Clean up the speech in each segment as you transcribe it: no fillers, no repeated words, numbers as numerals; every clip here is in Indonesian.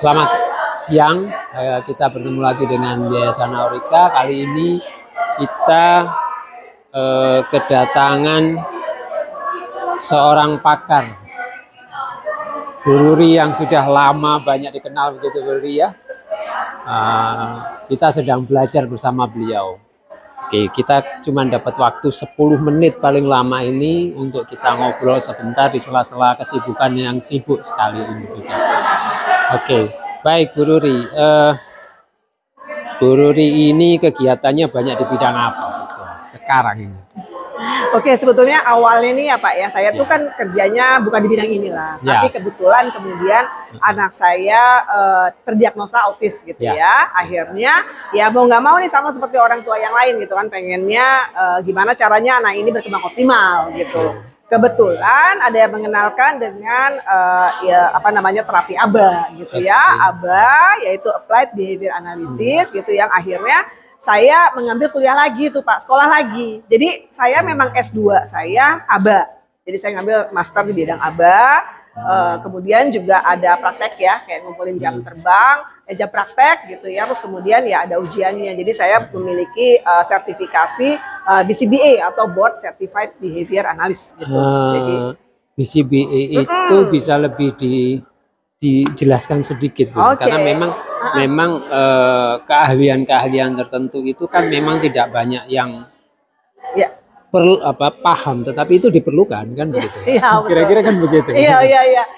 Selamat siang, kita bertemu lagi dengan Yayasan Aurika. Kali ini kita kedatangan seorang pakar, Bu Ruri, yang sudah lama banyak dikenal, begitu Bu Ruri ya. Kita sedang belajar bersama beliau. Oke, kita cuma dapat waktu 10 menit paling lama ini untuk kita ngobrol sebentar di sela-sela kesibukan yang sibuk sekali ini juga. Oke, baik Bu Ruri. Bu Ruri ini kegiatannya banyak di bidang apa sekarang ini? Oke, sebetulnya awalnya nih ya Pak ya, saya tuh kan kerjanya bukan di bidang inilah, tapi kebetulan kemudian anak saya terdiagnosa autis gitu ya. Akhirnya ya mau nggak mau nih, sama seperti orang tua yang lain gitu kan, pengennya gimana caranya anak ini berkembang optimal gitu. Kebetulan ada yang mengenalkan dengan terapi ABA gitu ya. ABA yaitu Applied Behavior Analysis gitu, yang akhirnya saya mengambil kuliah lagi tuh Pak, sekolah lagi. Jadi saya memang S2 saya ABA. Jadi saya ngambil master di bidang ABA. Kemudian juga ada praktek ya, kayak ngumpulin jam terbang, jam praktek gitu ya. Terus kemudian ya ada ujiannya. Jadi saya memiliki sertifikasi BCBA atau Board Certified Behavior Analyst gitu. Jadi BCBA itu bisa lebih dijelaskan sedikit, Bu. Karena memang keahlian-keahlian tertentu itu kan memang tidak banyak yang paham, tetapi itu diperlukan kan begitu. Iya, kira-kira kan begitu. Iya.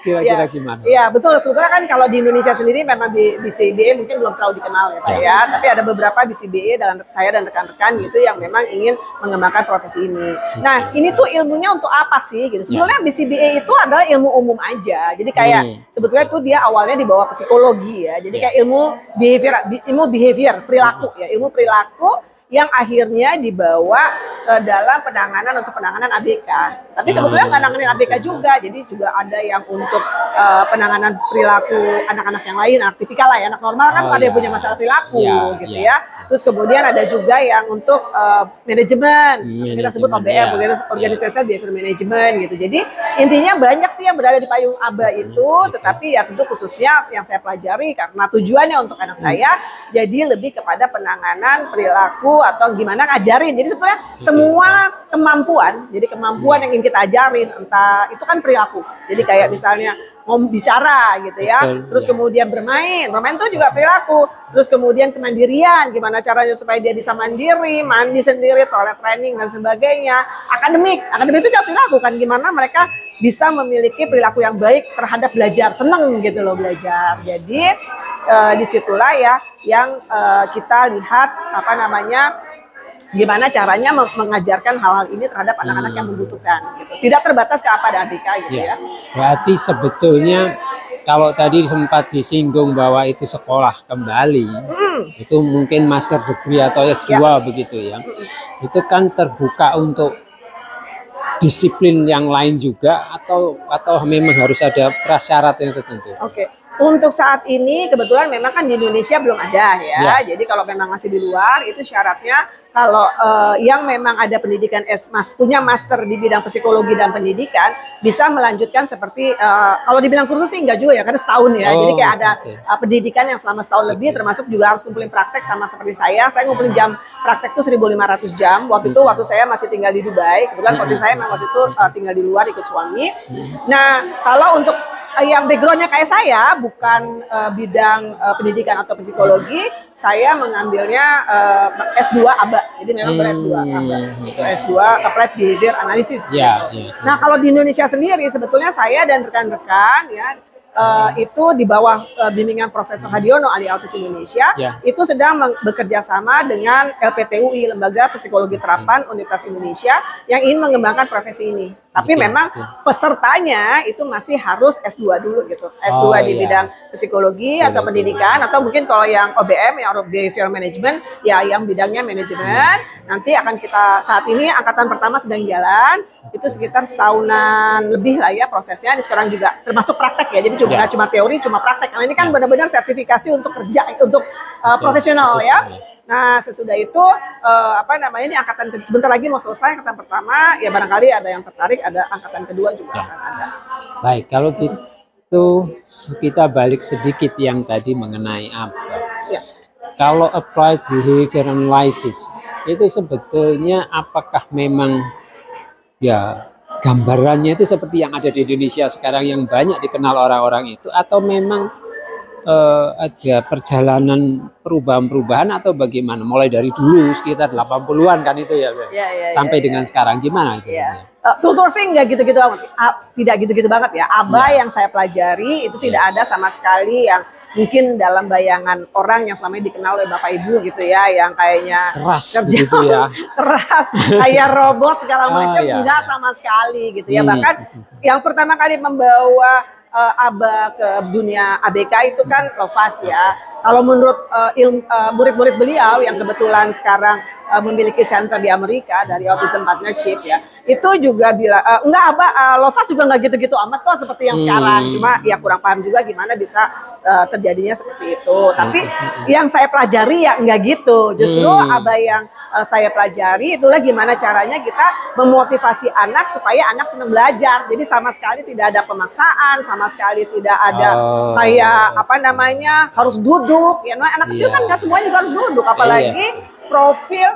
Kira-kira gimana? Iya, betul. Sebetulnya kan kalau di Indonesia sendiri memang di BCBA mungkin belum terlalu dikenal ya Pak ya. Tapi ada beberapa BCBA dengan saya dan rekan-rekan gitu yang memang ingin mengembangkan profesi ini. Nah, ini tuh ilmunya untuk apa sih gitu. Sebetulnya BCBA itu adalah ilmu umum aja. Jadi kayak sebetulnya tuh dia awalnya dibawa psikologi ya. Jadi kayak ilmu behavior, perilaku ya, ilmu perilaku yang akhirnya dibawa dalam untuk penanganan ABK. Tapi sebetulnya nggak nanganin ABK juga, jadi juga ada yang untuk penanganan perilaku anak-anak yang lain, anak tipikal lah ya, anak normal kan ada yang punya masalah perilaku gitu ya. Terus kemudian ada juga yang untuk manajemen, kita sebut OBM, Organizational Behavior Management gitu. Jadi intinya banyak sih yang berada di payung ABA itu, tetapi ya tentu khususnya yang saya pelajari karena tujuannya untuk anak saya, jadi lebih kepada penanganan perilaku atau gimana ngajarin. Jadi sebetulnya semua kemampuan, jadi kemampuan yang ingin kita ajarin, entah itu kan perilaku. Jadi kayak misalnya mau bicara gitu ya, terus kemudian bermain itu juga perilaku. Terus kemudian kemandirian, gimana caranya supaya dia bisa mandiri, mandi sendiri, toilet training dan sebagainya. Akademik itu juga perilaku kan, gimana mereka bisa memiliki perilaku yang baik terhadap belajar, seneng gitu loh belajar. Jadi disitulah ya yang kita lihat gimana caranya mengajarkan hal-hal ini terhadap anak-anak yang membutuhkan gitu. Tidak terbatas ke apa ada ABK gitu ya. Berarti sebetulnya kalau tadi sempat disinggung bahwa itu sekolah kembali, itu mungkin master degree atau S2 begitu ya. Itu kan terbuka untuk disiplin yang lain juga atau memang harus ada prasyarat yang tertentu? Untuk saat ini kebetulan memang kan di Indonesia belum ada ya. Jadi kalau memang masih di luar itu syaratnya kalau yang memang ada pendidikan punya master di bidang psikologi dan pendidikan bisa melanjutkan seperti kalau dibilang kursus sih enggak juga ya, karena setahun ya. Jadi kayak ada pendidikan yang selama setahun lebih, termasuk juga harus kumpulin praktek sama seperti saya ngumpulin jam praktek tuh 1.500 jam. Waktu saya masih tinggal di Dubai. Kebetulan posisi saya memang waktu itu tinggal di luar ikut suami. Nah, kalau untuk yang backgroundnya kayak saya bukan bidang pendidikan atau psikologi, saya mengambilnya S2 ABA, jadi memang ber-S2 ABA, itu S2 Applied Behavior Analysis. Nah kalau di Indonesia sendiri sebetulnya saya dan rekan-rekan ya itu di bawah bimbingan Profesor Hadiono ahli autis Indonesia, itu sedang bekerja sama dengan LPTUI, Lembaga Psikologi Terapan Universitas Indonesia, yang ingin mengembangkan profesi ini. Tapi memang pesertanya itu masih harus S2 dulu gitu. S2 di bidang psikologi atau pendidikan, atau mungkin kalau yang OBM, yang Behavior Management, ya yang bidangnya manajemen. Nanti akan kita, saat ini angkatan pertama sedang jalan, itu sekitar setahunan lebih lah ya prosesnya. Ini sekarang juga termasuk praktek ya, jadi cuma teori, cuma praktek. Karena ini kan benar-benar sertifikasi untuk kerja, untuk profesional ya. Nah sesudah itu ini angkatan sebentar lagi mau selesai angkatan pertama, ya barangkali ada yang tertarik, ada angkatan kedua juga akan ada. Baik, kalau itu kita balik sedikit yang tadi mengenai apa. Ya. Kalau applied behavior analysis itu sebetulnya apakah memang ya gambarannya itu seperti yang ada di Indonesia sekarang yang banyak dikenal orang-orang itu, atau memang ada perjalanan perubahan-perubahan atau bagaimana? Mulai dari dulu sekitar 80-an kan itu ya, sampai dengan sekarang gimana itu? Sultur sih nggak gitu-gitu amat, tidak gitu-gitu banget ya. ABA yang saya pelajari itu tidak ada sama sekali yang mungkin dalam bayangan orang yang selama ini dikenal oleh Bapak Ibu gitu ya, yang kayaknya keras kerja gitu ya, keras, kayak robot segala macam, enggak sama sekali gitu ya. Bahkan yang pertama kali membawa ABA ke dunia ABK itu kan Lovas ya. Kalau menurut murid-murid beliau yang kebetulan sekarang memiliki center di Amerika dari Autism Partnership ya, itu juga bilang enggak ABA, Lovas juga nggak gitu-gitu amat kok seperti yang sekarang. Cuma ya kurang paham juga gimana bisa terjadinya seperti itu. Tapi yang saya pelajari ya enggak gitu. Justru ABA yang saya pelajari itulah gimana caranya kita memotivasi anak supaya anak senang belajar. Jadi sama sekali tidak ada pemaksaan, sama sekali tidak ada kayak apa namanya harus duduk. Ya, anak kecil kan nggak semuanya juga harus duduk, apalagi profil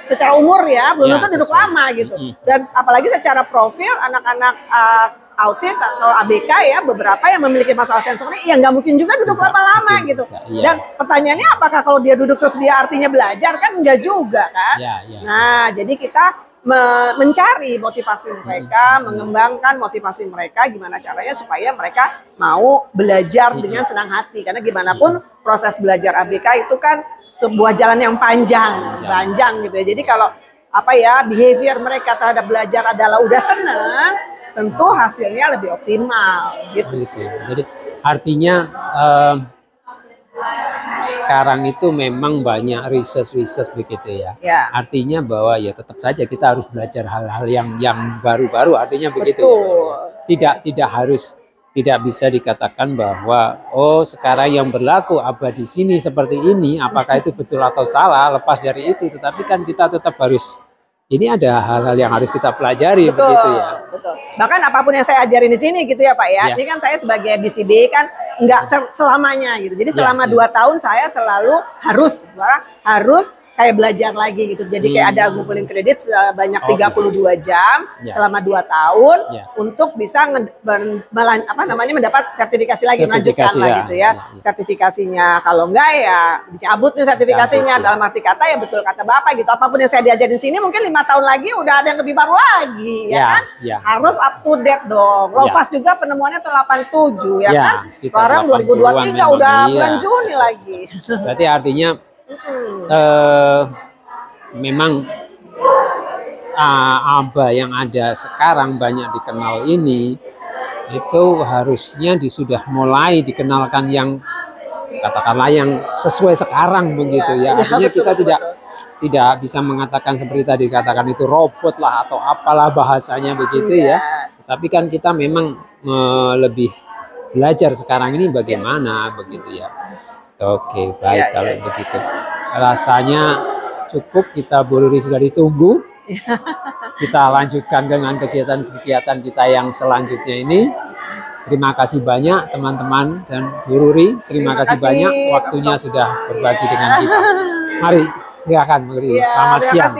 secara umur ya belum tentu duduk lama gitu. Dan apalagi secara profil anak-anak autis atau ABK ya, beberapa yang memiliki masalah sensori ya nggak mungkin juga duduk lama-lama gitu. Dan pertanyaannya apakah kalau dia duduk terus dia artinya belajar, kan enggak juga kan. Nah jadi kita mencari motivasi mereka, mengembangkan motivasi mereka, gimana caranya supaya mereka mau belajar dengan senang hati. Karena gimana pun proses belajar ABK itu kan sebuah jalan yang panjang gitu ya. Jadi kalau apa ya, behavior mereka terhadap belajar adalah udah seneng, tentu hasilnya lebih optimal gitu. Jadi artinya sekarang itu memang banyak research begitu ya. Artinya bahwa ya tetap saja kita harus belajar hal-hal yang baru-baru, artinya begitu. Ya. Tidak bisa dikatakan bahwa sekarang yang berlaku ABA di sini seperti ini, apakah itu betul atau salah, lepas dari itu. Tetapi kan kita tetap harus, ini ada hal-hal yang harus kita pelajari, begitu ya. Betul. Bahkan apapun yang saya ajarin di sini gitu ya Pak ya. Ini kan saya sebagai BCB kan nggak selamanya gitu. Jadi selama 2 tahun saya selalu harus kayak belajar lagi gitu. Jadi kayak ada ngumpulin kredit sebanyak 32 jam selama 2 tahun untuk bisa mendapat sertifikasi lagi, melanjutkan lah gitu ya. Sertifikasinya kalau enggak ya dicabut nih sertifikasinya. Dalam arti kata ya betul kata Bapak gitu. Apapun yang saya diajarin sini mungkin 5 tahun lagi udah ada yang lebih baru lagi ya kan. Harus up to date dong. Lovas juga penemuannya tahun 87 ya kan. Sekarang 2023 udah bulan Juni lagi. Berarti artinya memang ABA yang ada sekarang banyak dikenal ini itu harusnya sudah mulai dikenalkan yang katakanlah yang sesuai sekarang begitu ya. Artinya kita tidak bisa mengatakan seperti tadi katakan itu robot lah atau apalah bahasanya begitu ya. Tapi kan kita memang lebih belajar sekarang ini bagaimana begitu ya. Oke, baik kalau begitu. Rasanya cukup, kita Bu Ruri sudah ditunggu. Kita lanjutkan dengan kegiatan-kegiatan kita yang selanjutnya ini. Terima kasih banyak teman-teman dan Bu Ruri. Terima kasih banyak waktunya sudah berbagi dengan kita. Mari silakan Bu Ruri. Selamat siang.